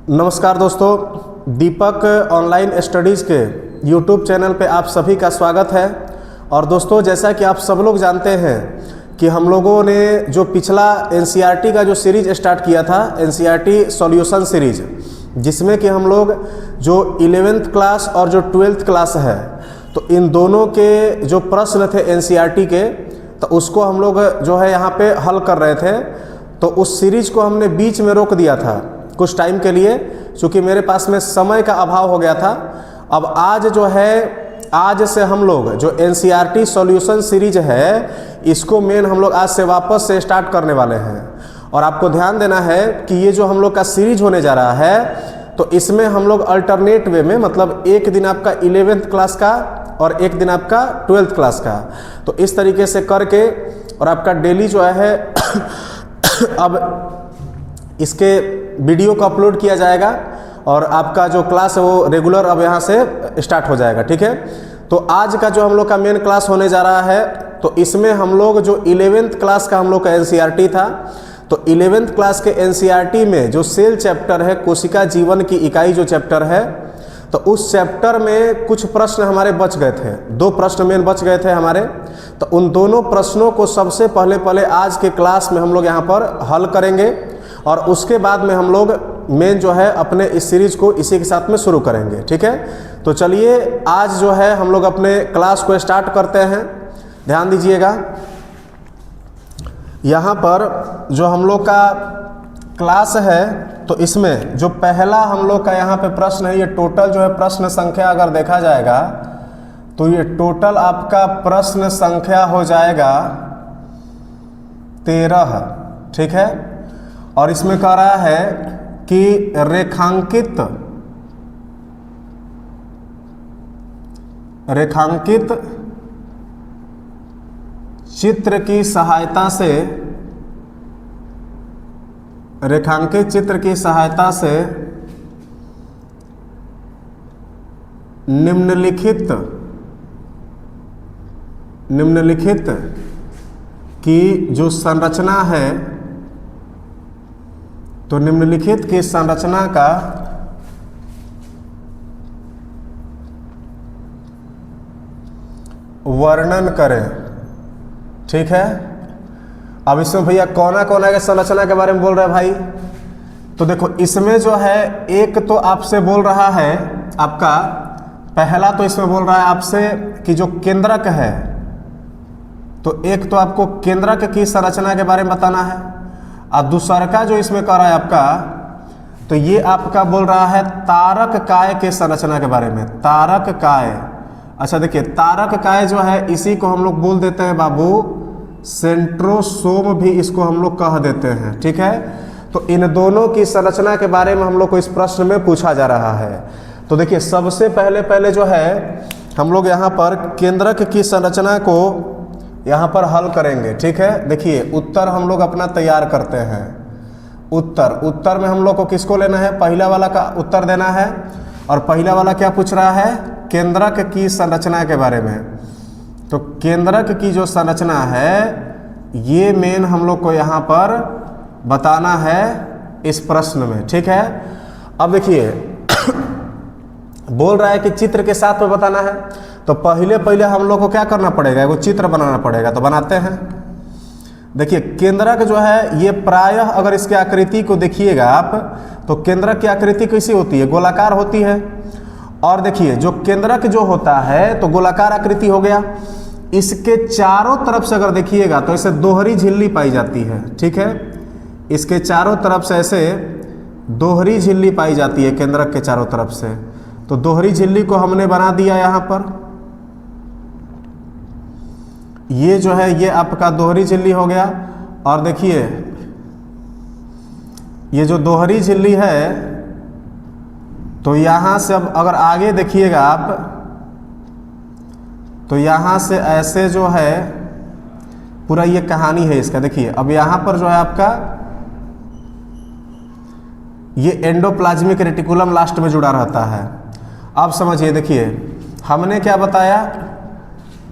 नमस्कार दोस्तों, दीपक online studies के यूट्यूब चैनल पे आप सभी का स्वागत है। और दोस्तों, जैसा कि आप सब लोग जानते हैं कि हम लोगों ने जो पिछला एनसीईआरटी का जो सीरीज स्टार्ट किया था, एनसीईआरटी सॉल्यूशन सीरीज, जिसमें कि हम लोग जो 11th क्लास और जो 12th क्लास है, तो इन दोनों के जो प्रश्न थे एनसीईआरटी के, तो उसको हम लोग जो है यहाँ पे हल कर रहे थे। तो उस सीरीज को हमने बीच में रोक दिया था कुछ टाइम के लिए, क्योंकि मेरे पास में समय का अभाव हो गया था। अब आज जो है, आज से हम लोग जो एनसीईआरटी सॉल्यूशन सीरीज है, इसको मेन हम लोग आज से वापस से स्टार्ट करने वाले हैं। और आपको ध्यान देना है कि ये जो हम लोग का सीरीज होने जा रहा है, तो इसमें हम लोग अल्टरनेट वे में, मतलब एक दिन आपका 11th क्लास का और एक दिन आपका 12th क्लास का, तो इस तरीके से करके और आपका डेली जो है अब इसके वीडियो को अपलोड किया जाएगा और आपका जो क्लास है वो रेगुलर अब यहाँ से स्टार्ट हो जाएगा। ठीक है, तो आज का जो हम लोग का मेन क्लास होने जा रहा है, तो इसमें हम लोग जो 11th क्लास का हम लोग का एनसीईआरटी था, तो 11th क्लास के एनसीईआरटी में जो सेल चैप्टर है, कोशिका जीवन की इकाई जो चैप्टर है, तो उस चैप्टर में कुछ प्रश्न हमारे बच गए थे। 2 प्रश्न मेन बच गए थे हमारे। तो उन दोनों प्रश्नों को सबसे पहले आज के क्लास में हम लोग यहाँ पर हल करेंगे और उसके बाद में हम लोग मेन जो है अपने इस सीरीज को इसी के साथ में शुरू करेंगे। ठीक है, तो चलिए आज जो है हम लोग अपने क्लास को स्टार्ट करते हैं। ध्यान दीजिएगा, यहाँ पर जो हम लोग का क्लास है, तो इसमें जो पहला हम लोग का यहाँ पे प्रश्न है, ये टोटल जो है प्रश्न संख्या अगर देखा जाएगा, तो ये टोटल आपका प्रश्न संख्या हो जाएगा 13। ठीक है, और इसमें कह रहा है कि रेखांकित चित्र की सहायता से, रेखांकित चित्र की सहायता से निम्नलिखित की जो संरचना है, तो निम्नलिखित की संरचना का वर्णन करें। ठीक है, अब इसमें भैया कौन के संरचना के बारे में बोल रहे हैं भाई? तो देखो, इसमें जो है एक तो आपसे बोल रहा है, आपका पहला तो इसमें बोल रहा है आपसे कि जो केंद्रक है, तो एक तो आपको केंद्रक की संरचना के बारे में बताना है। और दूसरा का जो इसमें कह रहा है आपका, तो ये आपका बोल रहा है तारक काय के संरचना के बारे में। तारक काय, अच्छा देखिए, तारक काय जो है इसी को हम लोग बोल देते हैं बाबू सेंट्रोसोम, भी इसको हम लोग कह देते हैं। ठीक है, तो इन दोनों की संरचना के बारे में हम लोग को इस प्रश्न में पूछा जा रहा है। तो देखिए, सबसे पहले जो है हम लोग यहाँ पर केंद्रक की संरचना को यहाँ पर हल करेंगे। ठीक है, देखिए उत्तर हम लोग अपना तैयार करते हैं। उत्तर में हम लोग को किसको लेना है? पहला वाला का उत्तर देना है। और पहला वाला क्या पूछ रहा है? केंद्रक की संरचना के बारे में। तो केंद्रक की जो संरचना है, ये मेन हम लोग को यहाँ पर बताना है इस प्रश्न में। ठीक है, अब देखिए बोल रहा है कि चित्र के साथ में बताना है, तो पहले हम लोग को क्या करना पड़ेगा? वो चित्र बनाना पड़ेगा। तो बनाते हैं। देखिए, केंद्रक जो है ये प्रायः अगर इसकी आकृति को देखिएगा आप, तो केंद्रक की आकृति कैसी होती है? गोलाकार होती है। और देखिए, जो केंद्रक जो होता है तो गोलाकार आकृति हो गया। इसके चारों तरफ से अगर देखिएगा तो ऐसे दोहरी झिल्ली पाई जाती है। ठीक है, इसके चारों तरफ से ऐसे दोहरी झिल्ली पाई जाती है केंद्रक के चारों तरफ से। तो दोहरी झिल्ली को हमने बना दिया यहाँ पर। ये जो है ये आपका दोहरी झिल्ली हो गया। और देखिए, ये जो दोहरी झिल्ली है, तो यहाँ से अब अगर आगे देखिएगा आप, तो यहाँ से ऐसे जो है पूरा ये कहानी है इसका। देखिए, अब यहाँ पर जो है आपका ये एंडोप्लाज्मिक रेटिकुलम लास्ट में जुड़ा रहता है। अब समझिए, देखिए हमने क्या बताया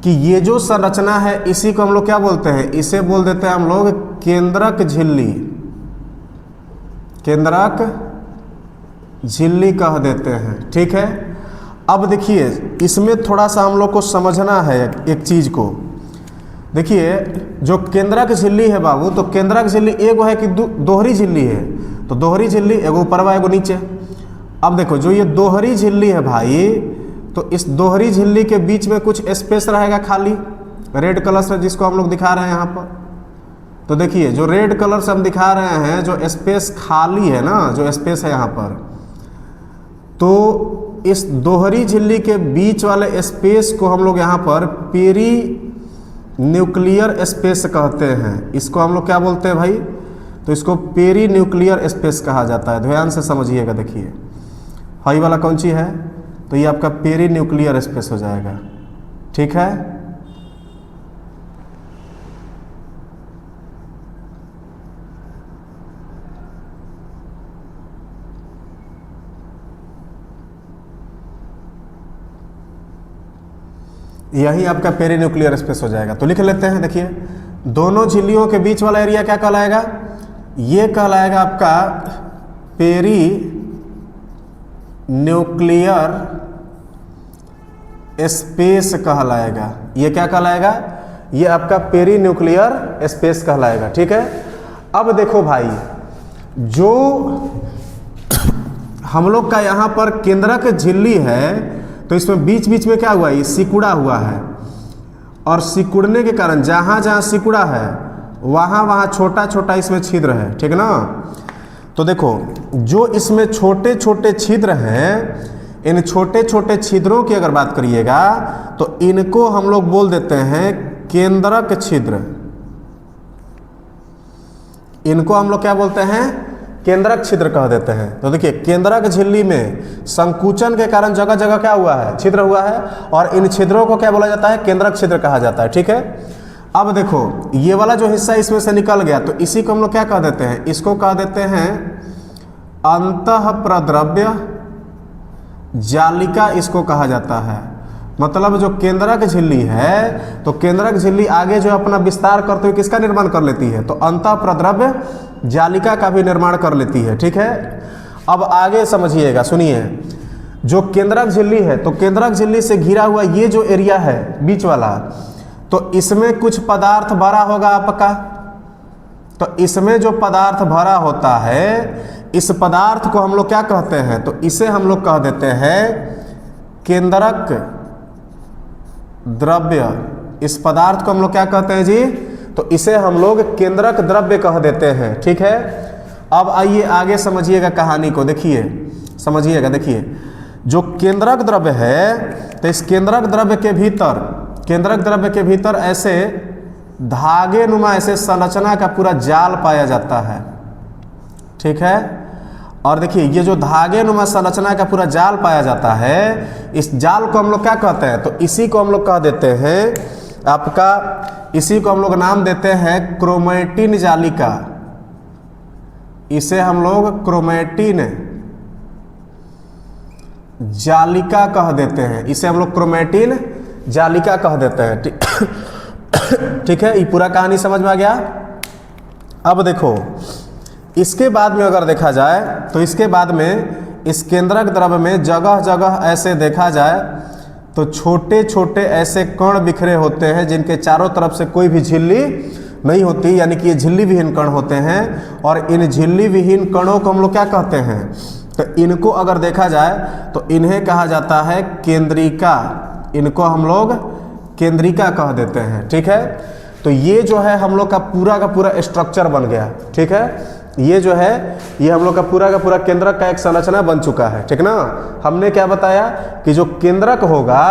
कि ये जो संरचना है इसी को हम लोग क्या बोलते हैं? इसे बोल देते हैं हम लोग केंद्रक झिल्ली। केंद्रक झिल्ली कह देते हैं। ठीक है, अब देखिए इसमें थोड़ा सा हम लोग को समझना है एक चीज़ को। देखिए जो केंद्रक झिल्ली है बाबू, तो केंद्रक झिल्ली एगो है कि दोहरी झिल्ली है, तो दोहरी झिल्ली एगो ऊपर बा एगो नीचे। अब देखो जो ये दोहरी झिल्ली है भाई, तो इस दोहरी झिल्ली के बीच में कुछ स्पेस रहेगा खाली, रेड कलर से जिसको हम लोग दिखा रहे हैं यहाँ पर। तो देखिए जो रेड कलर से हम दिखा रहे हैं, जो स्पेस खाली है ना, जो स्पेस है यहाँ पर, तो इस दोहरी झिल्ली के बीच वाले स्पेस को हम लोग यहाँ पर पेरी न्यूक्लियर स्पेस कहते हैं। इसको हम लोग क्या बोलते हैं भाई, तो इसको पेरी न्यूक्लियर स्पेस कहा जाता है। ध्यान से समझिएगा। देखिए हाई वाला कौन सी है, तो ये आपका पेरी न्यूक्लियर स्पेस हो जाएगा। ठीक है, यही आपका पेरी न्यूक्लियर स्पेस हो जाएगा। तो लिख लेते हैं। देखिए दोनों झिल्लियों के बीच वाला एरिया क्या कहलाएगा, ये कहलाएगा आपका पेरी न्यूक्लियर स्पेस कहलाएगा। ये क्या कहलाएगा, ये आपका पेरी न्यूक्लियर स्पेस कहलाएगा। ठीक है, अब देखो भाई, जो हम लोग का यहाँ पर केंद्रक झिल्ली है, तो इसमें बीच बीच में क्या हुआ, ये सिकुड़ा हुआ है, और सिकुड़ने के कारण जहाँ जहाँ सिकुड़ा है वहाँ वहाँ छोटा छोटा इसमें छिद्र है। ठीक ना, तो देखो जो इसमें छोटे छोटे छिद्र हैं, इन छोटे छोटे छिद्रों की अगर बात करिएगा तो इनको हम लोग बोल देते हैं केंद्रक छिद्र। इनको हम लोग क्या बोलते हैं, केंद्रक छिद्र कह देते हैं। तो देखिए केंद्रक झिल्ली में संकुचन के कारण जगह जगह क्या हुआ है, छिद्र हुआ है, और इन छिद्रों को क्या बोला जाता है, केंद्रक छिद्र कहा जाता है। ठीक है, अब देखो ये वाला जो हिस्सा इसमें से निकल गया, तो इसी को हम लोग क्या कह देते हैं, इसको कह देते हैं अंतःप्रद्रव्य जालिका, इसको कहा जाता है। मतलब जो केंद्रक झिल्ली है, तो केंद्रक झिल्ली आगे जो अपना विस्तार करते हुए किसका निर्माण कर लेती है, तो अंतःप्रद्रव्य जालिका का भी निर्माण कर लेती है। ठीक है, अब आगे समझिएगा, सुनिए। जो केंद्रक झिल्ली है, तो केंद्रक झिल्ली से घिरा हुआ ये जो एरिया है बीच वाला, तो इसमें कुछ पदार्थ भरा होगा आपका। तो इसमें जो पदार्थ भरा होता है, इस पदार्थ को हम लोग क्या कहते हैं, तो इसे हम लोग कह देते हैं केंद्रक द्रव्य। इस पदार्थ को हम लोग क्या कहते हैं जी, तो इसे हम लोग केंद्रक द्रव्य कह देते हैं। ठीक है, अब आइए आगे समझिएगा कहानी को। देखिए समझिएगा, देखिए जो केंद्रक द्रव्य है, तो इस केंद्रक द्रव्य के भीतर, केंद्रक द्रव्य के भीतर ऐसे धागे नुमा ऐसे संरचना का पूरा जाल पाया जाता है। ठीक है, और देखिए ये जो धागे नुमा संरचना का पूरा जाल पाया जाता है, इस जाल को हम लोग क्या कहते हैं, तो इसी को हम लोग कह देते हैं आपका, इसी को हम लोग नाम देते हैं क्रोमैटिन जालिका। इसे हम लोग क्रोमैटिन जालिका कह देते हैं। इसे हम लोग क्रोमैटिन जालिका कह देते हैं। ठीक है, ये पूरा कहानी समझ में आ गया। अब देखो इसके बाद में अगर देखा जाए, तो इसके बाद में इस केंद्रक द्रव्य में जगह जगह ऐसे देखा जाए तो छोटे छोटे ऐसे कण बिखरे होते हैं, जिनके चारों तरफ से कोई भी झिल्ली नहीं होती, यानी कि ये झिल्ली विहीन कण होते हैं। और इन झिल्ली विहीन कणों को हम लोग क्या कहते हैं, तो इनको अगर देखा जाए तो इन्हें कहा जाता है केंद्रिका। इनको हम लोग केंद्रिका कह देते हैं। ठीक है, तो ये जो है हम लोग का पूरा स्ट्रक्चर बन गया। ठीक है, ये जो है ये हम लोग का पूरा केंद्रक का एक संरचना बन चुका है। ठीक ना, हमने क्या बताया कि जो केंद्रक होगा,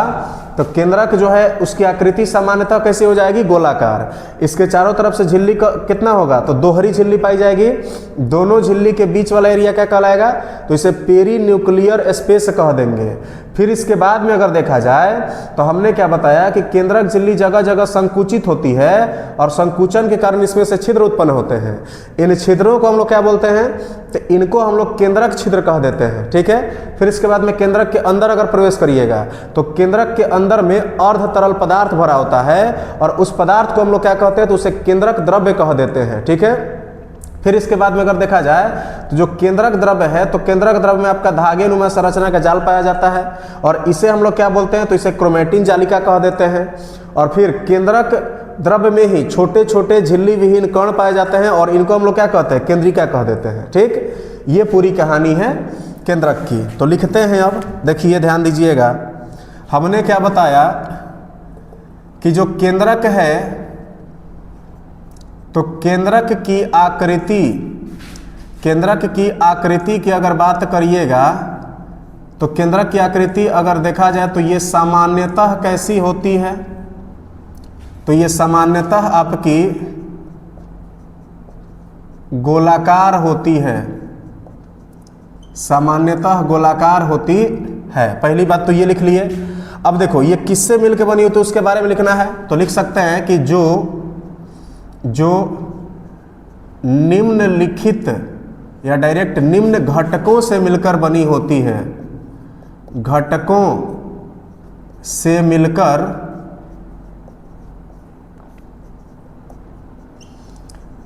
तो केंद्रक जो है उसकी आकृति सामान्यतः कैसे हो जाएगी, गोलाकार। इसके चारों तरफ से झिल्ली का कितना होगा, तो दोहरी झिल्ली पाई जाएगी। दोनों झिल्ली के बीच वाला एरिया क्या कहलाएगा, तो इसे पेरी न्यूक्लियर स्पेस कह देंगे। फिर इसके बाद में अगर देखा जाए तो हमने क्या बताया कि केंद्रक झिल्ली जगह जगह संकुचित होती है, और संकुचन के कारण इसमें से छिद्र उत्पन्न होते हैं। इन छिद्रों को हम लोग क्या बोलते हैं, तो इनको हम लोग केंद्रक छिद्र कह देते हैं। ठीक है, फिर इसके बाद में केंद्रक के अंदर अगर प्रवेश करिएगा तो केंद्रक के अंदर में अर्ध तरल पदार्थ भरा होता है, और उस पदार्थ को हम लोग क्या कहते हैं, तो उसे केंद्रक द्रव्य कह देते हैं। ठीक है, फिर इसके बाद में अगर देखा जाए तो जो केंद्रक द्रव्य है, तो केंद्रक द्रव्य में आपका धागे नुमा संरचना का जाल पाया जाता है और इसे हम लोग क्या बोलते हैं, तो इसे क्रोमेटिन जालिका कह देते हैं। और फिर केंद्रक द्रव्य में ही छोटे छोटे झिल्ली विहीन कण पाए जाते हैं और इनको हम लोग क्या कहते हैं, केंद्रिका कह देते हैं। ठीक, ये पूरी कहानी है केंद्रक की। तो लिखते हैं, अब देखिए ध्यान दीजिएगा, हमने क्या बताया कि जो केंद्रक है, तो केंद्रक की आकृति की अगर बात करिएगा, तो केंद्रक की आकृति अगर देखा जाए तो ये सामान्यतः कैसी होती है, तो ये सामान्यतः आपकी गोलाकार होती है, सामान्यतः गोलाकार होती है। पहली बात तो ये लिख लिए। अब देखो ये किससे मिलकर बनी हो, तो उसके बारे में लिखना है। तो लिख सकते हैं कि जो निम्नलिखित या डायरेक्ट निम्न घटकों से मिलकर बनी होती है, घटकों से मिलकर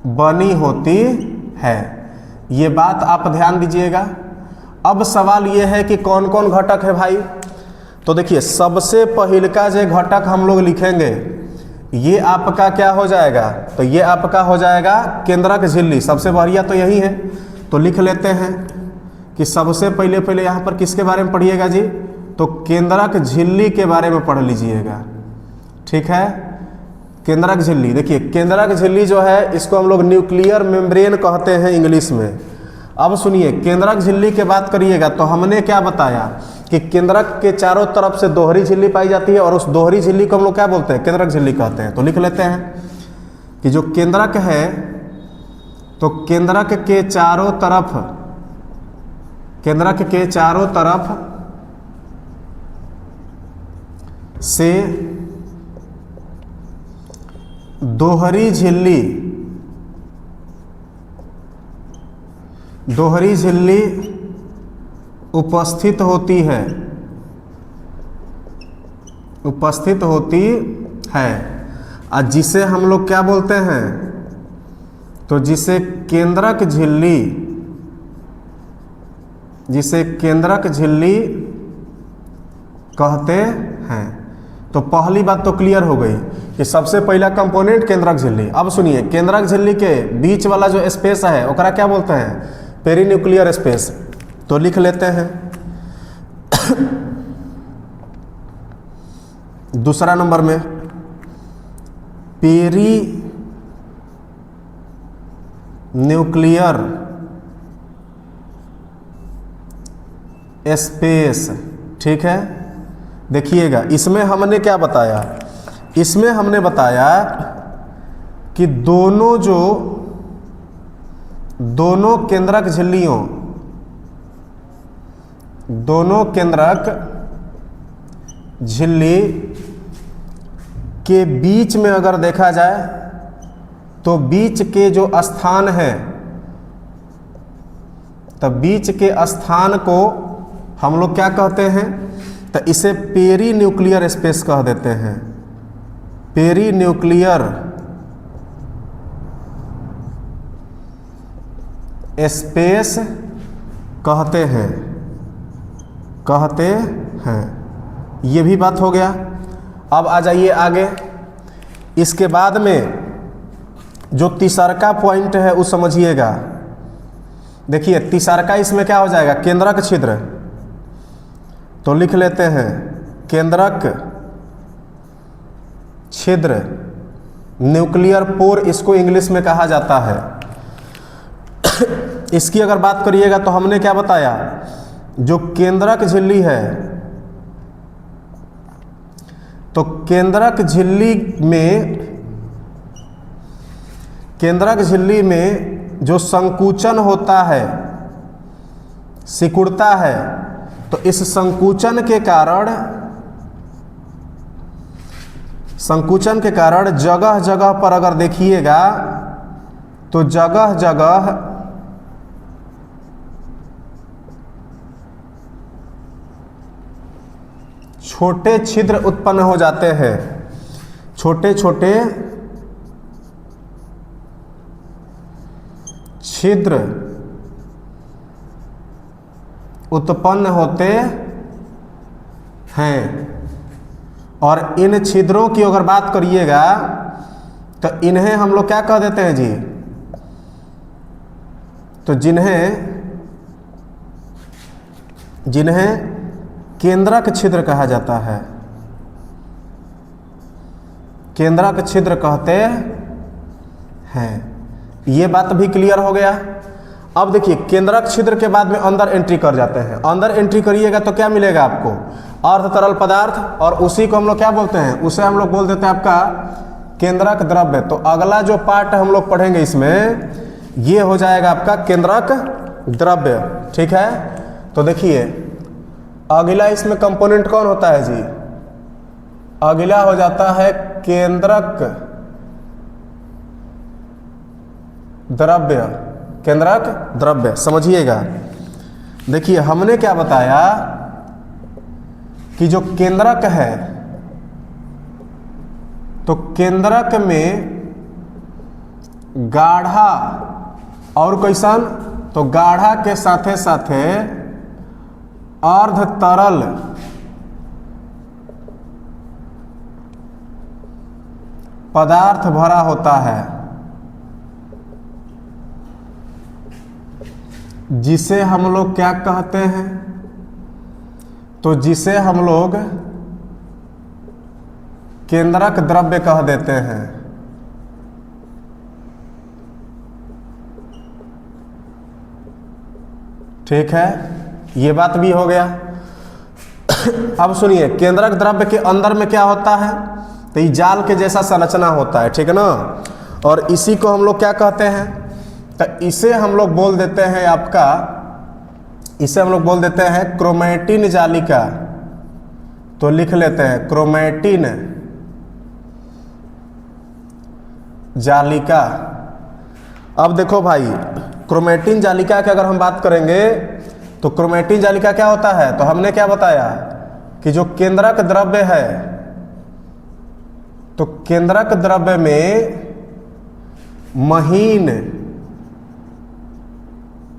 बनी होती है। ये बात आप ध्यान दीजिएगा। अब सवाल ये है कि कौन कौन घटक है भाई। तो देखिए सबसे पहले का जो घटक हम लोग लिखेंगे, ये आपका क्या हो जाएगा, तो ये आपका हो जाएगा केंद्रक झिल्ली। सबसे बढ़िया तो यही है, तो लिख लेते हैं कि सबसे पहले यहाँ पर किसके बारे में पढ़िएगा जी, तो केंद्रक झिल्ली के बारे में पढ़ लीजिएगा। ठीक है, केंद्रक झिल्ली। देखिए केंद्रक झिल्ली जो है, इसको हम लोग न्यूक्लियर मेम्ब्रेन कहते हैं इंग्लिश में। अब सुनिए, केंद्रक झिल्ली की बात करिएगा तो हमने क्या बताया कि केंद्रक के चारों तरफ से दोहरी झिल्ली पाई जाती है और उस दोहरी झिल्ली को हम लोग क्या बोलते हैं, केंद्रक झिल्ली कहते हैं। तो लिख लेते हैं कि जो केंद्रक है, तो केंद्रक के चारों तरफ से दोहरी झिल्ली उपस्थित होती है और जिसे हम लोग क्या बोलते हैं, तो जिसे केंद्रक झिल्ली कहते हैं। तो पहली बात तो क्लियर हो गई कि सबसे पहला कंपोनेंट केंद्रक झिल्ली। अब सुनिए, केंद्रक झिल्ली के बीच वाला जो स्पेस है ओकरा क्या बोलते हैं, पेरीन्यूक्लियर स्पेस। तो लिख लेते हैं दूसरा नंबर में पेरीन्यूक्लियर स्पेस। ठीक है, देखिएगा इसमें हमने क्या बताया, इसमें हमने बताया कि दोनों केंद्रक झिल्ली के बीच में अगर देखा जाए तो बीच के जो स्थान है, तो बीच के स्थान को हम लोग क्या कहते हैं, तो इसे पेरीन्यूक्लियर स्पेस कह देते हैं। पेरीन्यूक्लियर स्पेस कहते हैं। ये भी बात हो गया। अब आ जाइए आगे। इसके बाद में जो तीसरका पॉइंट है वो समझिएगा। देखिए तीसरका इसमें क्या हो जाएगा, केंद्रक छिद्र। तो लिख लेते हैं केंद्रक छिद्र, न्यूक्लियर पोर इसको इंग्लिश में कहा जाता है। इसकी अगर बात करिएगा तो हमने क्या बताया, जो केंद्रक झिल्ली है, तो केंद्रक झिल्ली में जो संकुचन होता है, सिकुड़ता है, तो इस संकुचन के कारण जगह जगह पर अगर देखिएगा तो जगह जगह छोटे छिद्र उत्पन्न हो जाते हैं। छोटे छोटे छिद्र उत्पन्न होते हैं। और इन छिद्रों की अगर बात करिएगा तो इन्हें हम लोग क्या कह देते हैं जी, तो जिन्हें केंद्रक छिद्र कहा जाता है, केंद्रक छिद्र कहते हैं। ये बात भी क्लियर हो गया। अब देखिए केंद्रक छिद्र के बाद में अंदर एंट्री कर जाते हैं। अंदर एंट्री करिएगा तो क्या मिलेगा आपको, अर्ध तरल पदार्थ, और उसी को हम लोग क्या बोलते हैं, उसे हम लोग बोल देते हैं आपका केंद्रक द्रव्य। तो अगला जो पार्ट हम लोग पढ़ेंगे इसमें, ये हो जाएगा आपका केंद्रक द्रव्य। ठीक है, तो देखिए अगला इसमें कंपोनेंट कौन होता है जी, अगला हो जाता है केंद्रक द्रव्य। केंद्रक द्रव्य समझिएगा। देखिए हमने क्या बताया कि जो केंद्रक है, तो केंद्रक में गाढ़ा और कैसन, तो गाढ़ा के साथे साथे अर्ध तरल पदार्थ भरा होता है, जिसे हम लोग क्या कहते हैं, तो जिसे हम लोग केंद्रक द्रव्य कह देते हैं। ठीक है, ये बात भी हो गया। अब सुनिए केंद्रक द्रव्य के अंदर में क्या होता है, तो ये जाल के जैसा संरचना होता है, ठीक है ना। और इसी को हम लोग क्या कहते हैं, तो इसे हम लोग बोल देते हैं आपका, इसे हम लोग बोल देते हैं क्रोमैटिन जालिका। तो लिख लेते हैं क्रोमैटिन जालिका। अब देखो भाई क्रोमैटिन जालिका की अगर हम बात करेंगे तो क्रोमैटिन जालिका क्या होता है, तो हमने क्या बताया कि जो केंद्रक द्रव्य है, तो केंद्रक द्रव्य में महीन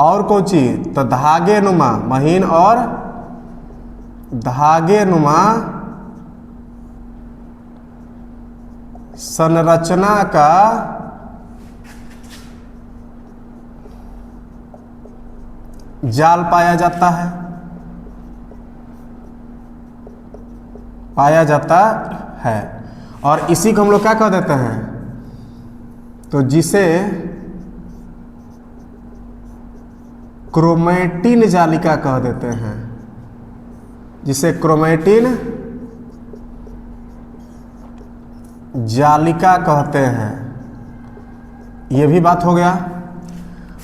और कौन चीज, तो धागे नुमा, महीन और धागे नुमा संरचना का जाल पाया जाता है, पाया जाता है। और इसी को हम लोग क्या कह देते हैं, तो जिसे क्रोमैटिन जालिका कह देते हैं, जिसे क्रोमैटिन जालिका कहते हैं। यह भी बात हो गया।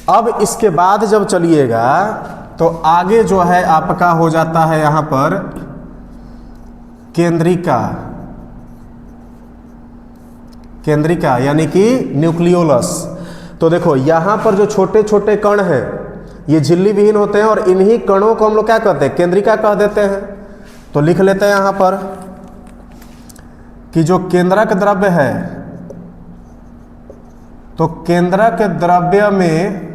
अब इसके बाद जब चलिएगा तो आगे जो है आपका हो जाता है यहां पर केंद्रिका। केंद्रिका यानी कि न्यूक्लियोलस। तो देखो यहां पर जो छोटे छोटे कण हैं ये झिल्ली विहीन होते हैं, और इन्हीं कणों को हम लोग क्या कहते हैं, केंद्रिका कह देते हैं। तो लिख लेते हैं यहां पर कि जो केंद्रक द्रव्य है, तो केंद्रक द्रव्य में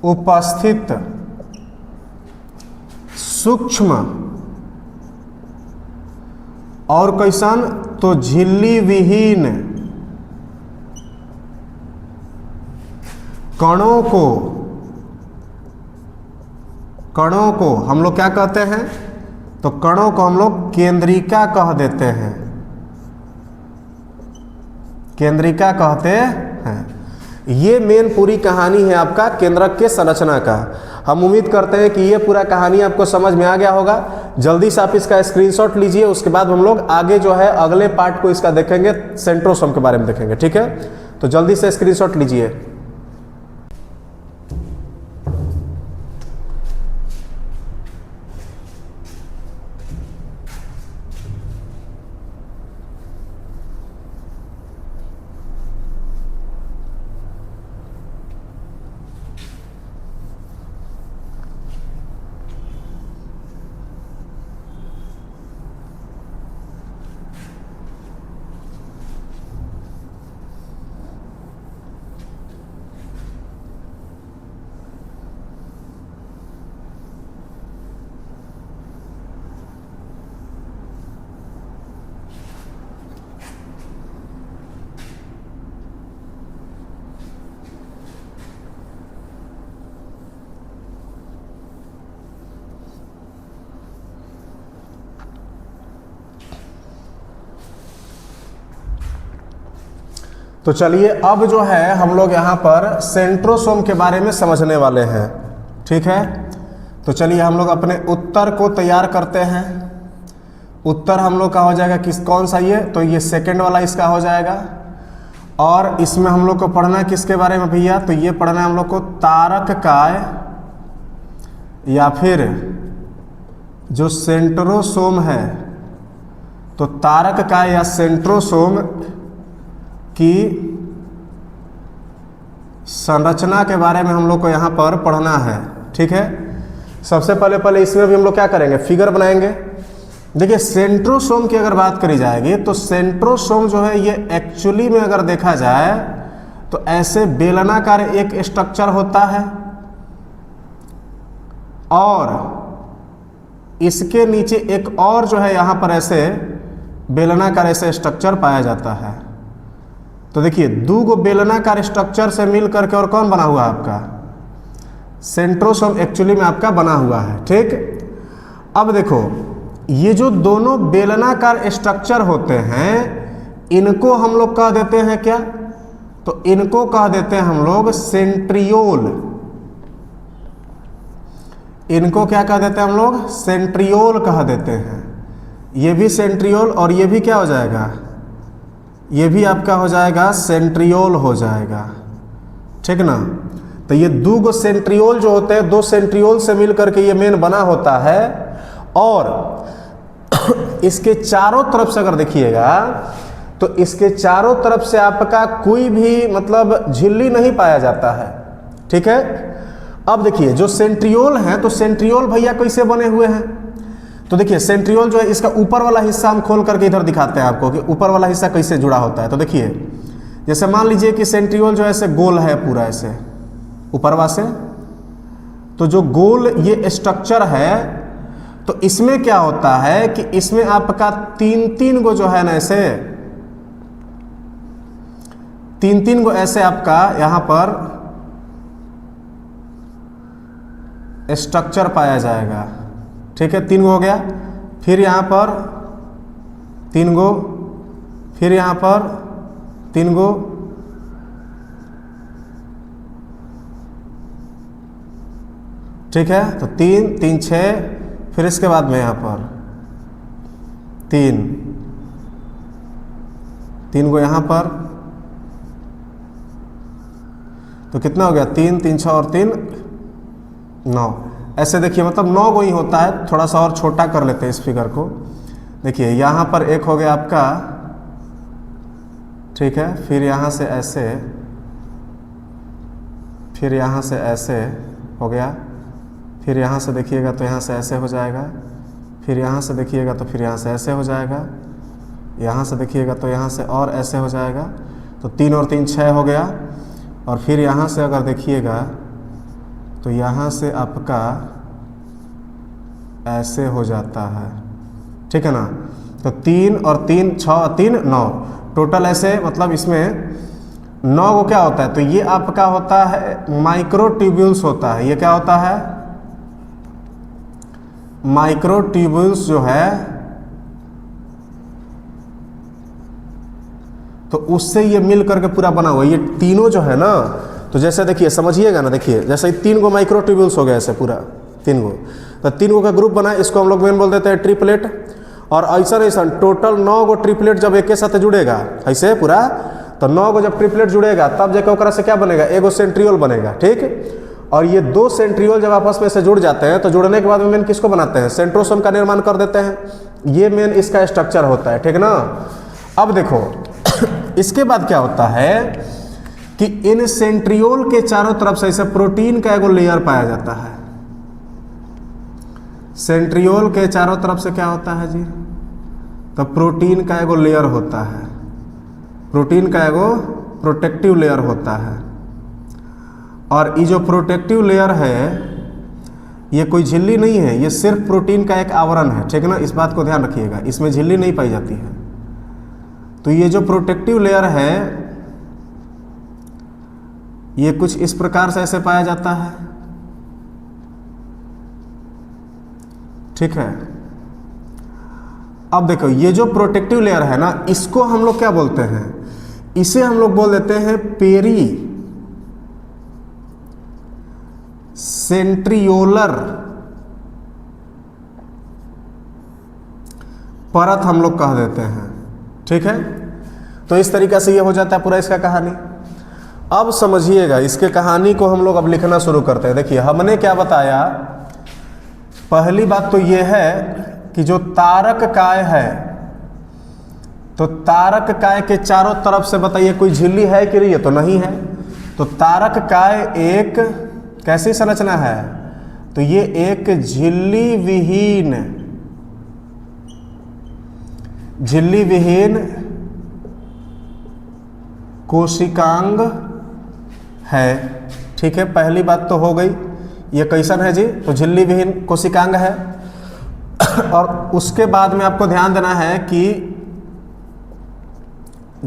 उपस्थित सूक्ष्म और कैसन, तो झिल्ली विहीन कणों को हम लोग क्या कहते हैं, तो कणों को हम लोग केंद्रिका कह देते हैं, केंद्रिका कहते हैं। ये मेन पूरी कहानी है आपका केंद्रक के संरचना का। हम उम्मीद करते हैं कि ये पूरा कहानी आपको समझ में आ गया होगा। जल्दी से आप इसका स्क्रीनशॉट लीजिए, उसके बाद हम लोग आगे जो है अगले पार्ट को इसका देखेंगे, सेंट्रोसोम के बारे में देखेंगे। ठीक है, तो जल्दी से स्क्रीनशॉट लीजिए। तो चलिए अब जो है हम लोग यहाँ पर सेंट्रोसोम के बारे में समझने वाले हैं, ठीक है। तो चलिए हम लोग अपने उत्तर को तैयार करते हैं। उत्तर हम लोग का हो जाएगा कौन सा, ये तो ये सेकंड वाला इसका हो जाएगा। और इसमें हम लोग को पढ़ना है किसके बारे में भैया, तो ये पढ़ना है हम लोग को तारक काय या फिर जो सेंट्रोसोम है, तो तारक काय या सेंट्रोसोम की संरचना के बारे में हम लोग को यहाँ पर पढ़ना है, ठीक है। सबसे पहले इसमें भी हम लोग क्या करेंगे, फिगर बनाएंगे। देखिए सेंट्रोसोम की अगर बात करी जाएगी तो सेंट्रोसोम जो है ये एक्चुअली में अगर देखा जाए तो ऐसे बेलनाकार एक स्ट्रक्चर होता है और इसके नीचे एक और जो है यहाँ पर ऐसे बेलनाकार ऐसे स्ट्रक्चर पाया जाता है। तो देखिए दो गो बेलनाकार स्ट्रक्चर से मिल करके और कौन बना हुआ है आपका, सेंट्रोसोम एक्चुअली में आपका बना हुआ है, ठीक। अब देखो ये जो दोनों बेलनाकार स्ट्रक्चर होते हैं इनको हम लोग कह देते हैं क्या, तो इनको कह देते हैं हम लोग सेंट्रियोल। इनको क्या कह देते हैं हम लोग, सेंट्रियोल कह देते हैं। ये भी सेंट्रियोल और ये भी क्या हो जाएगा, ये भी आपका हो जाएगा सेंट्रियोल हो जाएगा, ठीक ना। तो ये दो गो सेंट्रियोल जो होते हैं, दो सेंट्रियोल से मिलकर के ये मेन बना होता है। और इसके चारों तरफ से अगर देखिएगा तो इसके चारों तरफ से आपका कोई भी मतलब झिल्ली नहीं पाया जाता है, ठीक है। अब देखिए जो सेंट्रियोल है, तो सेंट्रियोल भैया कैसे बने हुए हैं, तो देखिए सेंट्रियोल जो है इसका ऊपर वाला हिस्सा हम खोल करके इधर दिखाते हैं आपको कि ऊपर वाला हिस्सा कैसे जुड़ा होता है। तो देखिए जैसे मान लीजिए कि सेंट्रियोल जो है ऐसे गोल है पूरा ऐसे ऊपरवा से, तो जो गोल ये स्ट्रक्चर है तो इसमें क्या होता है कि इसमें आपका तीन गो जो है ना ऐसे तीन गो ऐसे आपका यहाँ पर स्ट्रक्चर पाया जाएगा, ठीक है। 3 गो हो गया, फिर यहाँ पर 3 गो, फिर यहाँ पर 3 गो, ठीक है। तो 3 3 6, फिर इसके बाद में यहाँ पर 3 गो यहाँ पर, तो कितना हो गया 3 3 6 और 3 9। ऐसे देखिए मतलब 9 गो ही होता है, थोड़ा सा और छोटा कर लेते हैं इस फिगर को। देखिए यहाँ पर एक हो गया आपका, ठीक है, फिर यहाँ से ऐसे, फिर यहाँ से ऐसे हो गया, फिर यहाँ से देखिएगा तो यहाँ से ऐसे हो जाएगा, फिर यहाँ से देखिएगा तो फिर यहाँ से ऐसे हो जाएगा, यहाँ से देखिएगा तो यहाँ से और ऐसे हो जाएगा। तो 3 और 3 6 हो गया। और फिर यहाँ से अगर देखिएगा तो यहाँ से आपका ऐसे हो जाता है, ठीक है ना। तो 3 और 3 6 3 9 टोटल ऐसे मतलब इसमें 9 को क्या होता है, तो ये आपका होता है माइक्रोट्यूब्यूल्स होता है। ये क्या होता है, माइक्रोट्यूब्यूल्स जो है, तो उससे ये मिल करके पूरा बना हुआ। ये तीनों जो है ना, तो जैसे देखिए समझिएगा ना, देखिए जैसे 3 गो माइक्रोट्यूब्यूल्स हो गए ऐसे पूरा 3 गो, तो 3 गो का ग्रुप बना, इसको हम लोग मेन बोल देते हैं ट्रिपलेट। और ऐसा टोटल 9 गो ट्रिपलेट जब एक साथ जुड़ेगा ऐसे पूरा, तो 9 गो जब ट्रिपलेट जुड़ेगा तब जाकर ओकरा से क्या बनेगा, एगो सेंट्रियोल बनेगा, ठीक। और ये 2 सेंट्रियोल जब आपस में से जुड़ जाते हैं तो जुड़ने के बाद में मेन किसको बनाते हैं, सेंट्रोसोम का निर्माण कर देते हैं। ये मेन इसका स्ट्रक्चर होता है, ठीक ना। अब देखो इसके बाद क्या होता है कि इन सेंट्रियोल के चारों तरफ से ऐसे प्रोटीन का एगो लेयर पाया जाता है। सेंट्रियोल के चारों तरफ से क्या होता है जी, तो प्रोटीन का एगो लेयर होता है, प्रोटीन का एगो प्रोटेक्टिव लेयर होता है। और ये जो प्रोटेक्टिव लेयर है ये कोई झिल्ली नहीं है, ये सिर्फ प्रोटीन का एक आवरण है, ठीक है ना। इस बात को ध्यान रखिएगा, इसमें झिल्ली नहीं पाई जाती है। तो ये जो प्रोटेक्टिव लेयर है ये कुछ इस प्रकार से ऐसे पाया जाता है, ठीक है। अब देखो ये जो प्रोटेक्टिव लेयर है ना, इसको हम लोग क्या बोलते हैं, इसे हम लोग बोल देते हैं पेरी सेंट्रियोलर परत हम लोग कह देते हैं। ठीक है, तो इस तरीके से ये हो जाता है पूरा इसका कहानी। अब समझिएगा इसके कहानी को हम लोग अब लिखना शुरू करते हैं। देखिए हमने क्या बताया, पहली बात तो ये है कि जो तारक काय है, तो तारक काय के चारों तरफ से बताइए कोई झिल्ली है कि नहीं है, तो नहीं है। तो तारक काय एक कैसी संरचना है, तो ये एक झिल्ली विहीन कोशिकांग है। ठीक है, पहली बात तो हो गई, ये कैसन है जी, तो झिल्ली विहीन कोशिकांग है। और उसके बाद में आपको ध्यान देना है कि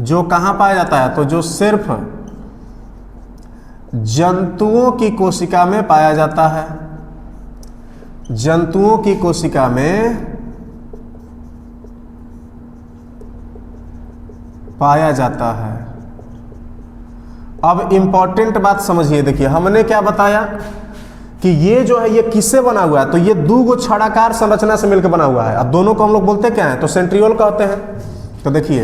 जो कहाँ पाया जाता है, तो जो सिर्फ जंतुओं की कोशिका में पाया जाता है, जंतुओं की कोशिका में पाया जाता है। अब इंपॉर्टेंट बात समझिए, देखिए हमने क्या बताया कि ये जो है ये किससे बना हुआ है, तो ये दो गो छड़ाकार संरचना से मिलकर बना हुआ है। अब दोनों को हम लोग बोलते क्या है, तो सेंट्रियोल कहते हैं। तो देखिए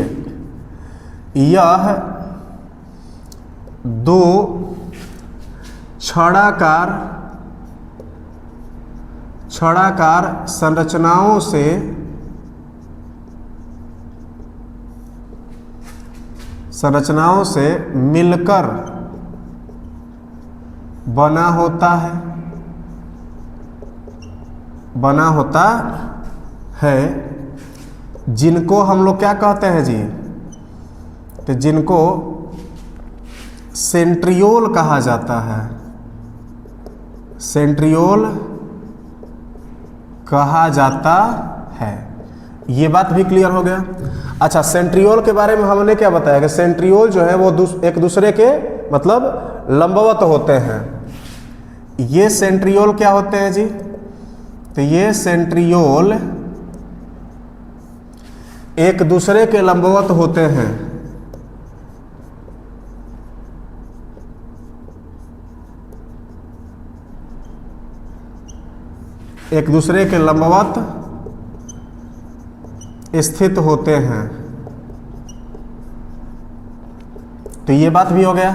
यह दो छड़ाकार संरचनाओं से मिलकर बना होता है, जिनको हम लोग क्या कहते हैं जी, तो जिनको सेंट्रियोल कहा जाता है, सेंट्रियोल कहा जाता है। ये बात भी क्लियर हो गया। अच्छा, सेंट्रियोल के बारे में हमने क्या बताया कि सेंट्रियोल जो है वो एक दूसरे के मतलब लंबवत होते हैं। ये सेंट्रियोल क्या होते हैं जी, तो ये सेंट्रियोल एक दूसरे के लंबवत होते हैं। एक दूसरे के लंबवत स्थित होते हैं। तो ये बात भी हो गया।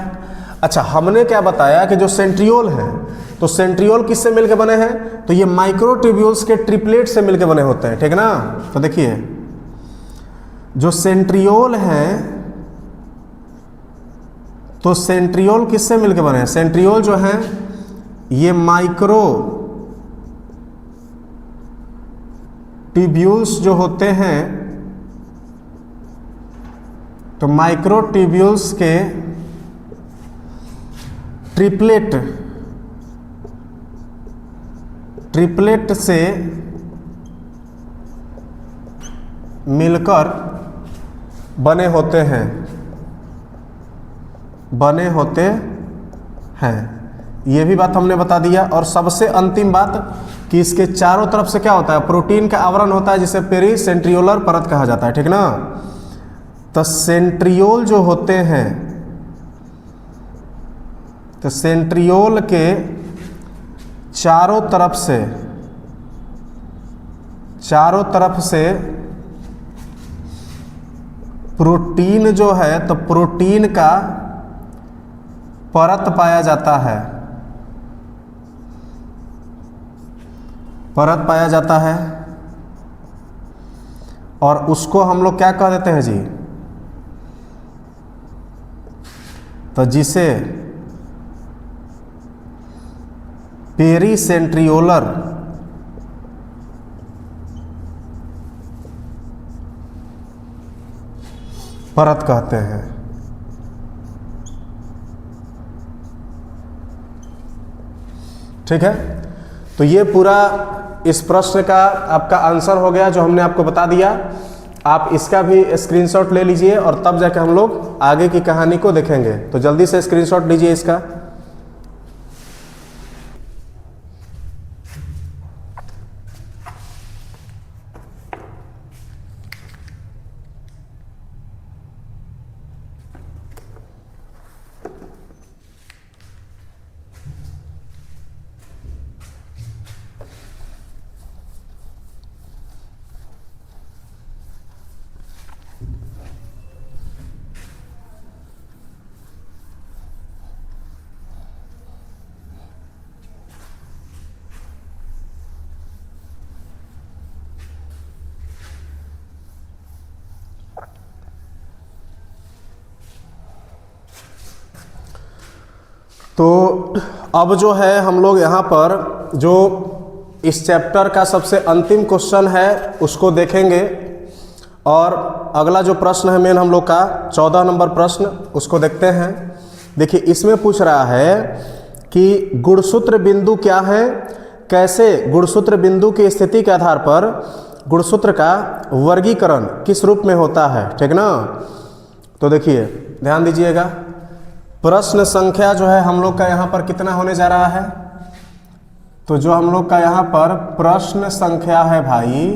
अच्छा, हमने क्या बताया कि जो सेंट्रियोल है, तो सेंट्रियोल किससे मिलकर बने हैं, तो ये माइक्रोट्यूब्यूल्स के ट्रिपलेट से मिलकर बने होते हैं। ठीक ना, तो देखिए जो सेंट्रियोल है, तो सेंट्रियोल किससे मिलकर बने हैं, सेंट्रियोल जो है ये माइक्रो ट्यूब्यूल्स जो होते हैं, तो माइक्रो ट्यूब्यूल्स के ट्रिपलेट से मिलकर बने होते हैं। ये भी बात हमने बता दिया। और सबसे अंतिम बात कि इसके चारों तरफ से क्या होता है, प्रोटीन का आवरण होता है, जिसे पेरी सेंट्रियोलर परत कहा जाता है। ठीक ना, तो सेंट्रियोल जो होते हैं, तो सेंट्रियोल के चारों तरफ से प्रोटीन जो है, तो प्रोटीन का परत पाया जाता है, और उसको हम लोग क्या कह देते हैं जी, तो जिसे पेरीसेंट्रियोलर परत कहते हैं। ठीक है, तो ये पूरा इस प्रश्न का आपका आंसर हो गया जो हमने आपको बता दिया। आप इसका भी स्क्रीनशॉट ले लीजिए और तब जाके हम लोग आगे की कहानी को देखेंगे। तो जल्दी से स्क्रीनशॉट लीजिए इसका। तो अब जो है हम लोग यहाँ पर जो इस चैप्टर का सबसे अंतिम क्वेश्चन है उसको देखेंगे, और अगला जो प्रश्न है मेन हम लोग का 14 नंबर प्रश्न, उसको देखते हैं। देखिए इसमें पूछ रहा है कि गुणसूत्र बिंदु क्या है, कैसे गुणसूत्र बिंदु की स्थिति के आधार पर गुणसूत्र का वर्गीकरण किस रूप में होता है, ठीक ना। तो देखिए ध्यान दीजिएगा, प्रश्न संख्या जो है हम लोग का यहाँ पर कितना होने जा रहा है, तो जो हम लोग का यहाँ पर प्रश्न संख्या है भाई,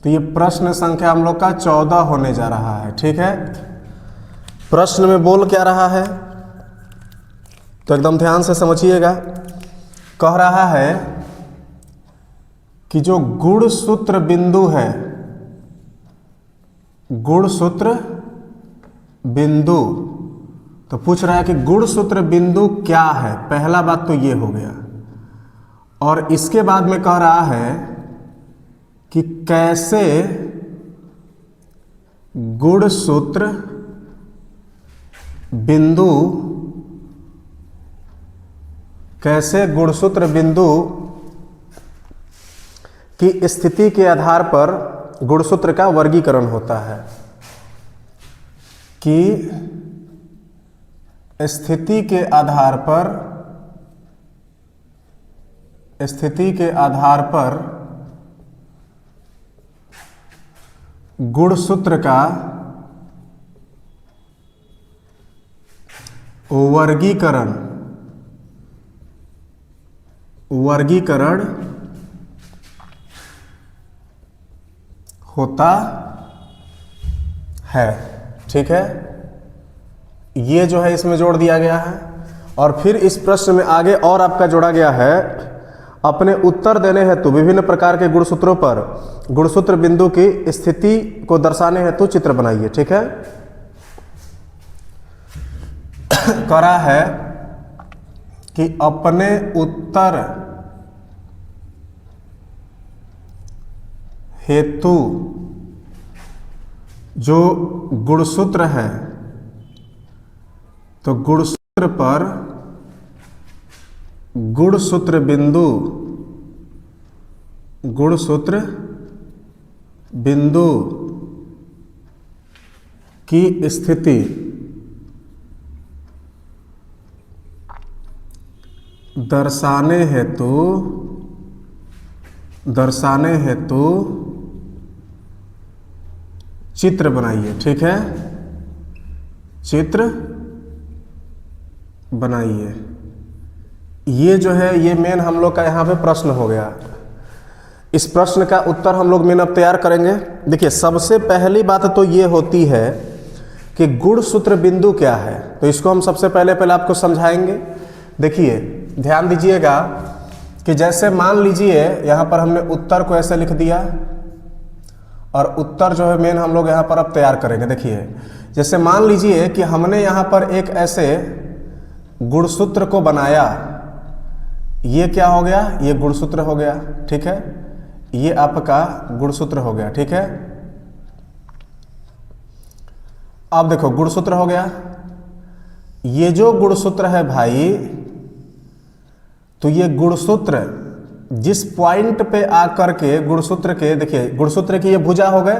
तो ये प्रश्न संख्या हम लोग का 14 होने जा रहा है, ठीक है। प्रश्न में बोल क्या रहा है तो एकदम ध्यान से समझिएगा। कह रहा है कि जो गुणसूत्र बिंदु है, गुणसूत्र बिंदु, तो पूछ रहा है कि गुणसूत्र बिंदु क्या है, पहला बात तो ये हो गया। और इसके बाद में कह रहा है कि कैसे गुणसूत्र बिंदु, कैसे गुणसूत्र बिंदु की स्थिति के आधार पर गुणसूत्र का वर्गीकरण होता है, कि स्थिति के आधार पर, स्थिति के आधार पर गुणसूत्र का वर्गीकरण, वर्गीकरण होता है, ठीक है। ये जो है इसमें जोड़ दिया गया है। और फिर इस प्रश्न में आगे और आपका जोड़ा गया है, अपने उत्तर देने हेतु विभिन्न प्रकार के गुणसूत्रों पर गुणसूत्र बिंदु की स्थिति को दर्शाने हेतु चित्र बनाइए, ठीक है। करा है कि अपने उत्तर हेतु जो गुणसूत्र है, तो गुणसूत्र पर गुणसूत्र बिंदु, गुणसूत्र बिंदु की स्थिति दर्शाने हेतु, दर्शाने हेतु चित्र बनाइए, ठीक है। चित्र बनाइए। ये जो है ये मेन हम लोग का यहाँ पे प्रश्न हो गया। इस प्रश्न का उत्तर हम लोग मेन अब तैयार करेंगे। देखिए सबसे पहली बात तो ये होती है कि गुणसूत्र बिंदु क्या है, तो इसको हम सबसे पहले आपको समझाएंगे। देखिए ध्यान दीजिएगा कि जैसे मान लीजिए यहाँ पर हमने उत्तर को ऐसे लिख दिया, और उत्तर जो है मेन हम लोग यहाँ पर अब तैयार करेंगे। देखिए जैसे मान लीजिए कि हमने यहाँ पर एक ऐसे गुणसूत्र को बनाया, ये क्या हो गया, ये गुणसूत्र हो गया, ठीक है। ये आपका गुणसूत्र हो गया, ठीक है। अब देखो गुणसूत्र हो गया। ये जो गुणसूत्र है भाई, तो ये गुणसूत्र जिस पॉइंट पे आकर के गुणसूत्र के, देखिए गुणसूत्र की ये भुजा हो गए,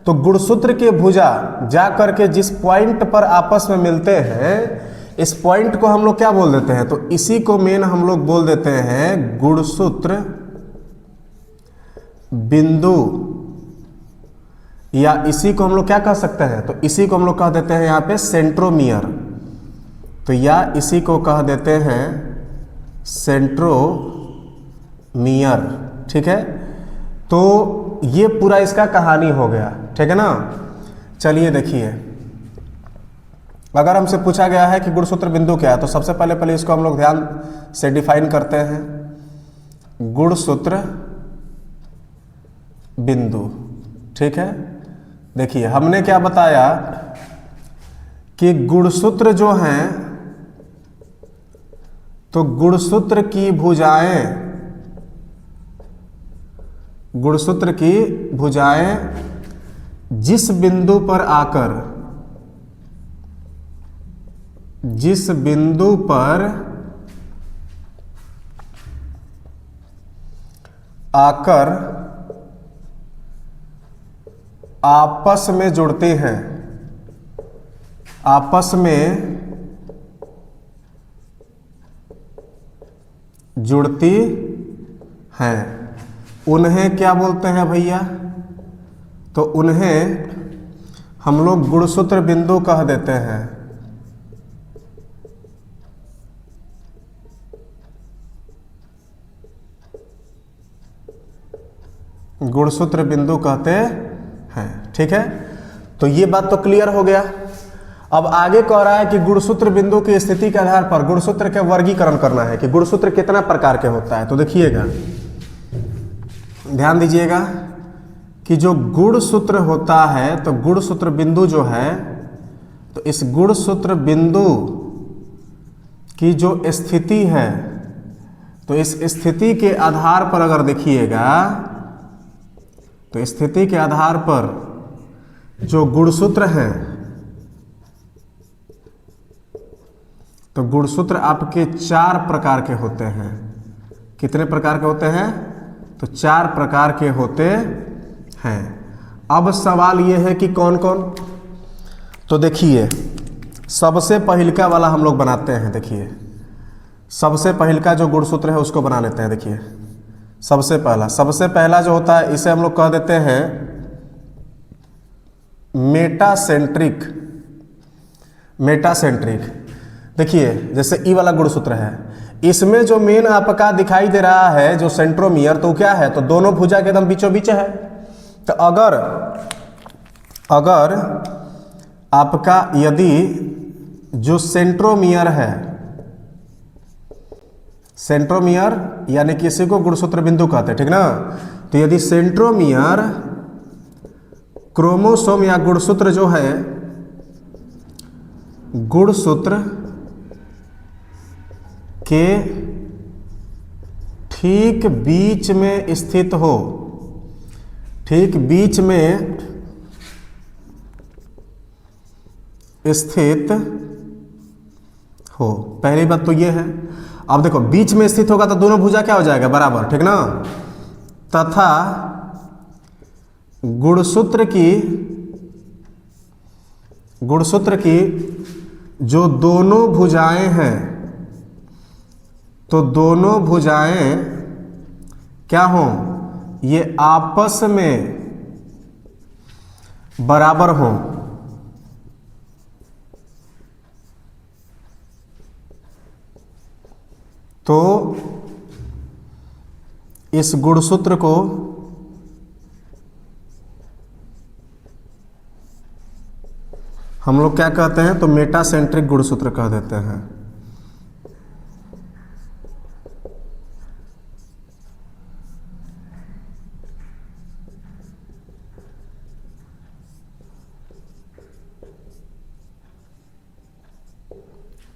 तो गुणसूत्र के भुजा जा करके जिस पॉइंट पर आपस में मिलते हैं, इस पॉइंट को हम लोग क्या बोल देते हैं, तो इसी को मेन हम लोग बोल देते हैं गुणसूत्र बिंदु, या इसी को हम लोग क्या कह सकते हैं, तो इसी को हम लोग कह देते हैं यहाँ पे सेंट्रोमियर, तो या इसी को कह देते हैं सेंट्रोमियर, ठीक है। तो ये पूरा इसका कहानी हो गया, ठीक है ना। चलिए देखिए, अगर हमसे पूछा गया है कि गुणसूत्र बिंदु क्या है, तो सबसे पहले इसको हम लोग ध्यान से डिफाइन करते हैं, गुणसूत्र बिंदु, ठीक है। देखिए हमने क्या बताया कि गुणसूत्र जो हैं, तो गुणसूत्र की भुजाएं, गुणसूत्र की भुजाएं जिस बिंदु पर आकर, जिस बिंदु पर आकर आपस में जुड़ती हैं, आपस में जुड़ती हैं, उन्हें क्या बोलते हैं भैया? तो उन्हें हम लोग गुणसूत्र बिंदु कह देते हैं। गुणसूत्र बिंदु कहते हैं। ठीक है, तो ये बात तो क्लियर हो गया। अब आगे कह रहा है कि गुणसूत्र बिंदु की स्थिति के आधार पर गुणसूत्र का वर्गीकरण करना है कि गुणसूत्र कितना प्रकार के होता है। तो देखिएगा, ध्यान दीजिएगा कि जो गुणसूत्र होता है, तो गुणसूत्र बिंदु जो है, तो इस गुणसूत्र बिंदु की जो स्थिति है, तो इस स्थिति के आधार पर अगर देखिएगा, तो स्थिति के आधार पर जो गुणसूत्र हैं, तो गुणसूत्र आपके 4 प्रकार के होते हैं। कितने प्रकार के होते हैं? तो 4 प्रकार के होते हैं। अब सवाल यह है कि कौन कौन? तो देखिए, सबसे पहिलका वाला हम लोग बनाते हैं। देखिए, सबसे पहिलका जो गुणसूत्र है उसको बना लेते हैं। देखिए, सबसे पहला जो होता है, इसे हम लोग कह देते हैं मेटासेंट्रिक। मेटासेंट्रिक देखिए, जैसे ई वाला गुणसूत्र है, इसमें जो मेन आपका दिखाई दे रहा है जो सेंट्रोमियर, तो क्या है? तो दोनों भुजा के एकदम बीचों बीच है। तो अगर आपका यदि जो सेंट्रोमियर है, सेंट्रोमियर यानी किसी को गुणसूत्र बिंदु कहते हैं, ठीक ना? तो यदि सेंट्रोमियर क्रोमोसोम या गुणसूत्र जो है, गुणसूत्र के ठीक बीच में स्थित हो, ठीक बीच में स्थित हो। पहली बात तो ये है। अब देखो, बीच में स्थित होगा तो दोनों भुजा क्या हो जाएगा? बराबर, ठीक ना? तथा गुणसूत्र की जो दोनों भुजाएं हैं, तो दोनों भुजाएं क्या हों? ये आपस में बराबर हों। तो इस गुणसूत्र को हम लोग क्या कहते हैं? तो मेटासेंट्रिक गुणसूत्र कह देते हैं।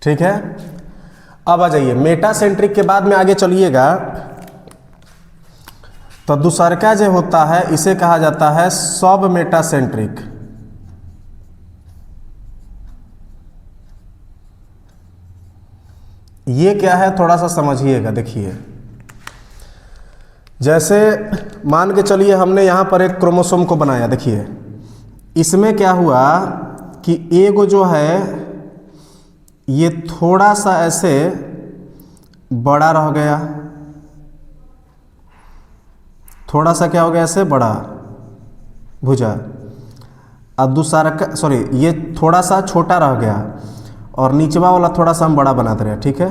ठीक है, अब आ जाइए मेटासेंट्रिक के बाद में आगे चलिएगा। तो दूसरका जो होता है, इसे कहा जाता है सब मेटासेंट्रिक। ये क्या है? थोड़ा सा समझिएगा। देखिए, जैसे मान के चलिए हमने यहां पर एक क्रोमोसोम को बनाया। देखिए, इसमें क्या हुआ कि एगो जो है ये थोड़ा सा ऐसे बड़ा रह गया, थोड़ा सा क्या हो गया? ऐसे बड़ा भुजा। अब दूसरा सॉरी, ये थोड़ा सा छोटा रह गया और नीचवा वाला थोड़ा सा हम बड़ा बना दे रहे हैं। ठीक है,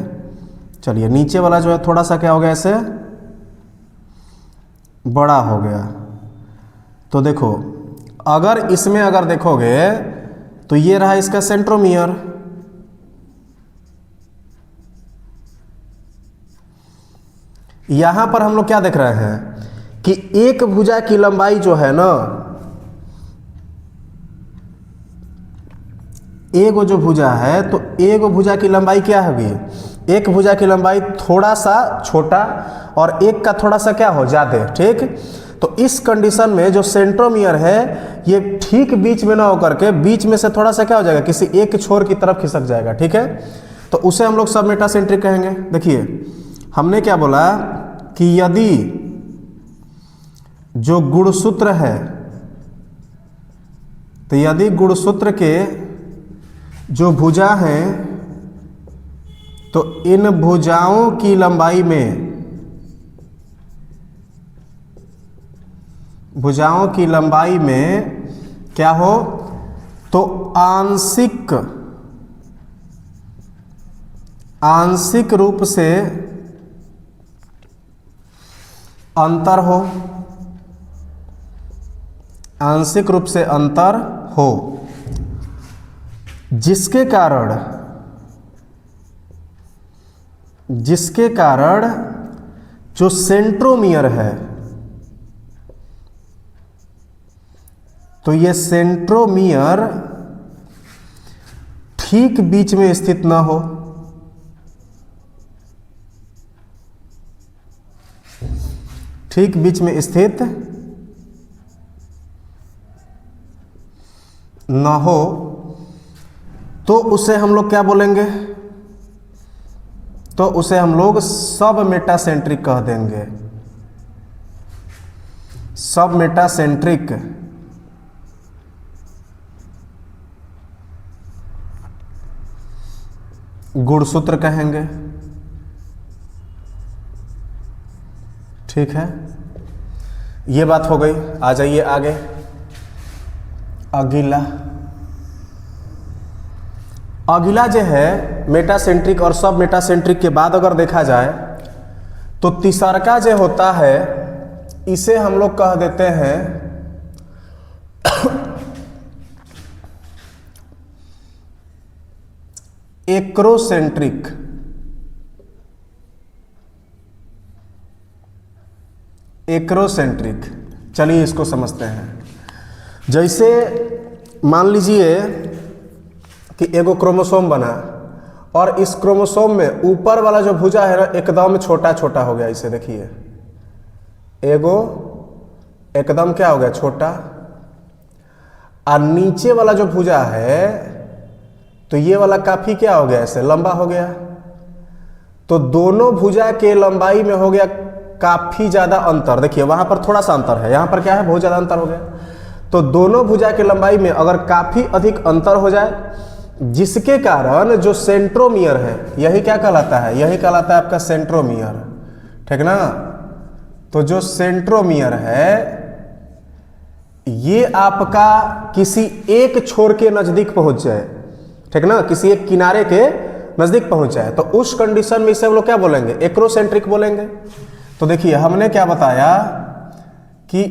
चलिए, नीचे वाला जो है थोड़ा सा क्या हो गया? ऐसे बड़ा हो गया। तो देखो, अगर इसमें अगर देखोगे तो ये रहा इसका सेंट्रोमियर। यहां पर हम लोग क्या देख रहे हैं कि एक भुजा की लंबाई जो है ना, एगो जो भुजा है, तो एगो भुजा की लंबाई क्या होगी? एक भुजा की लंबाई थोड़ा सा छोटा और एक का थोड़ा सा क्या हो? ज्यादा। ठीक, तो इस कंडीशन में जो सेंट्रोमियर है ये ठीक बीच में ना होकर के बीच में से थोड़ा सा क्या हो जाएगा, किसी एक छोर की तरफ खिसक जाएगा। ठीक है, तो उसे हम लोग सब मेटासेंट्रिक कहेंगे। देखिए हमने क्या बोला कि यदि जो गुणसूत्र है, तो यदि गुणसूत्र के जो भुजा हैं तो इन भुजाओं की लंबाई में, भुजाओं की लंबाई में क्या हो, तो आंशिक रूप से अंतर हो, आंशिक रूप से अंतर हो, जिसके कारण जो सेंट्रोमियर है, तो ये सेंट्रोमियर ठीक बीच में स्थित ना हो, ठीक बीच में स्थित न हो, तो उसे हम लोग क्या बोलेंगे, तो उसे हम लोग सब मेटासेंट्रिक कह देंगे। सब मेटासेंट्रिक गुणसूत्र कहेंगे। ठीक है, ये बात हो गई। आ जाइए आगे, अगला जो है मेटासेंट्रिक और सब मेटासेंट्रिक के बाद अगर देखा जाए तो तीसरका जो होता है इसे हम लोग कह देते हैं एक्रोसेंट्रिक। एक्रोसेंट्रिक, चलिए इसको समझते हैं। जैसे मान लीजिए कि एगो क्रोमोसोम बना और इस क्रोमोसोम में ऊपर वाला जो भुजा है ना एकदम छोटा छोटा हो गया। इसे देखिए, एगो एकदम क्या हो गया, छोटा, और नीचे वाला जो भुजा है तो ये वाला काफी क्या हो गया, ऐसे लंबा हो गया। तो दोनों भुजा के लंबाई में हो गया काफी ज्यादा अंतर। देखिए वहां पर थोड़ा सा अंतर है, यहां पर क्या है, बहुत ज्यादा अंतर हो गया। तो दोनों भुजा की लंबाई में अगर काफी अधिक अंतर हो जाए, जिसके कारण जो सेंट्रोमियर है, यही क्या कहलाता है, यही कहलाता है आपका सेंट्रोमियर। ठीक ना, तो जो सेंट्रोमियर है ये आपका किसी एक छोर के नजदीक पहुंच जाए, ठीक ना, किसी एक किनारे के नजदीक पहुंच जाए, तो उस कंडीशन में इसे हम लोग क्या बोलेंगे, एक्रोसेंट्रिक बोलेंगे। तो देखिए हमने क्या बताया कि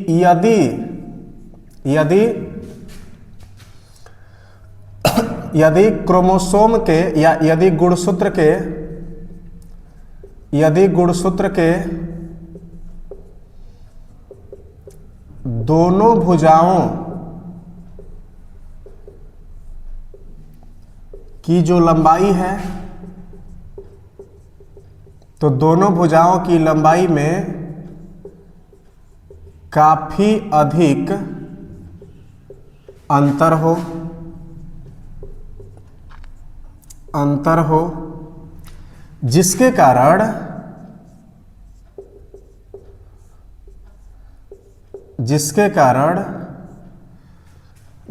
यदि क्रोमोसोम के या यदि गुणसूत्र के दोनों भुजाओं की जो लंबाई है, तो दोनों भुजाओं की लंबाई में काफी अधिक अंतर हो, जिसके कारण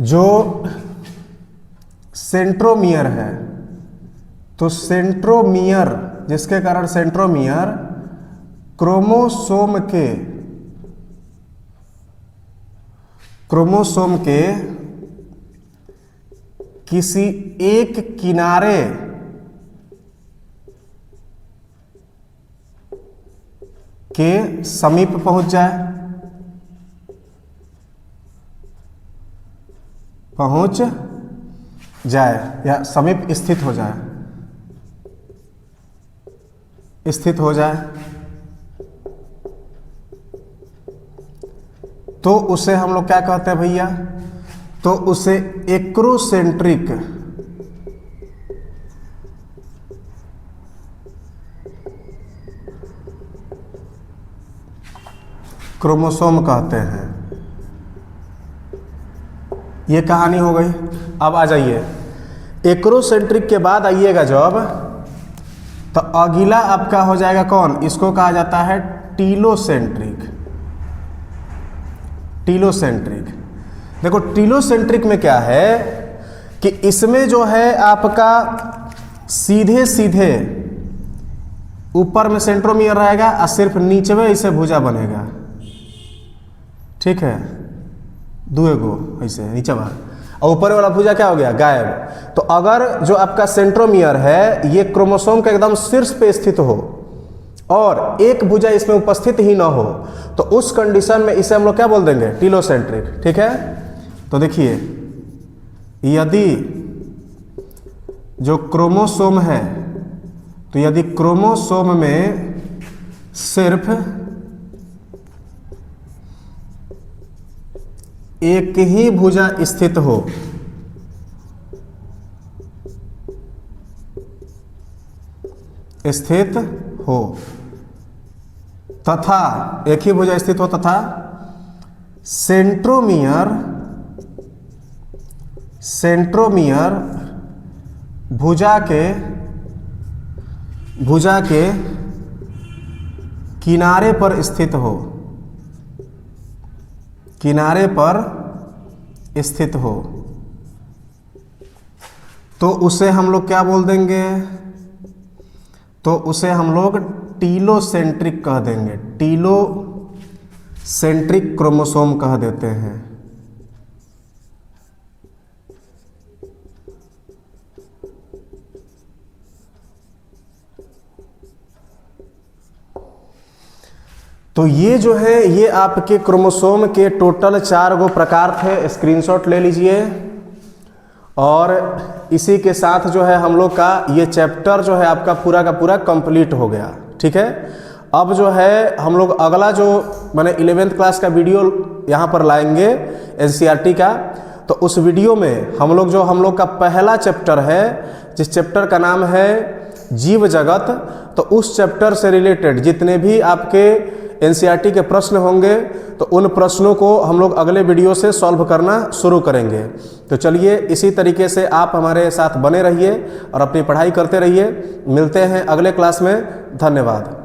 जो सेंट्रोमियर है, तो सेंट्रोमियर, जिसके कारण सेंट्रोमियर क्रोमोसोम के किसी एक किनारे के समीप पहुंच जाए या समीप स्थित हो जाए, तो उसे हम लोग क्या कहते हैं भैया, तो उसे एक्रोसेंट्रिक क्रोमोसोम कहते हैं। ये कहानी हो गई। अब आ जाइए एक्रोसेंट्रिक के बाद आइएगा जब, तो अगला आपका हो जाएगा कौन, इसको कहा जाता है टीलोसेंट्रिक। टीलोसेंट्रिक, देखो टीलोसेंट्रिक में क्या है कि इसमें जो है आपका सीधे सीधे ऊपर में सेंट्रोमियर रहेगा और सिर्फ नीचे में इसे भुजा बनेगा, ठीक है, दुएगो ऐसे नीचे बाहर, और ऊपर वाला भुजा क्या हो गया, गायब। तो अगर जो आपका सेंट्रोमियर है ये क्रोमोसोम के एकदम शीर्ष पे स्थित हो और एक भुजा इसमें उपस्थित ही ना हो, तो उस कंडीशन में इसे हम लोग क्या बोल देंगे, टीलोसेंट्रिक, ठीक है। तो देखिए यदि जो क्रोमोसोम है, तो यदि क्रोमोसोम में सिर्फ एक ही भुजा स्थित हो, तथा एक ही भुजा स्थित हो तथा सेंट्रोमियर भुजा के किनारे पर स्थित हो, किनारे पर स्थित हो, तो उसे हम लोग क्या बोल देंगे, तो उसे हम लोग टीलोसेंट्रिक कह देंगे, टीलोसेंट्रिक क्रोमोसोम कह देते हैं। तो ये जो है ये आपके क्रोमोसोम के टोटल 4 गो प्रकार थे, स्क्रीनशॉट ले लीजिए। और इसी के साथ जो है हम लोग का ये चैप्टर जो है आपका पूरा का पूरा कंप्लीट हो गया, ठीक है। अब जो है हम लोग अगला जो मैंने 11th क्लास का वीडियो यहाँ पर लाएंगे एनसीईआरटी का, तो उस वीडियो में हम लोग का पहला चैप्टर है जिस चैप्टर का नाम है जीव जगत, तो उस चैप्टर से रिलेटेड जितने भी आपके एनसीईआरटी के प्रश्न होंगे तो उन प्रश्नों को हम लोग अगले वीडियो से सॉल्व करना शुरू करेंगे। तो चलिए इसी तरीके से आप हमारे साथ बने रहिए और अपनी पढ़ाई करते रहिए। मिलते हैं अगले क्लास में। धन्यवाद।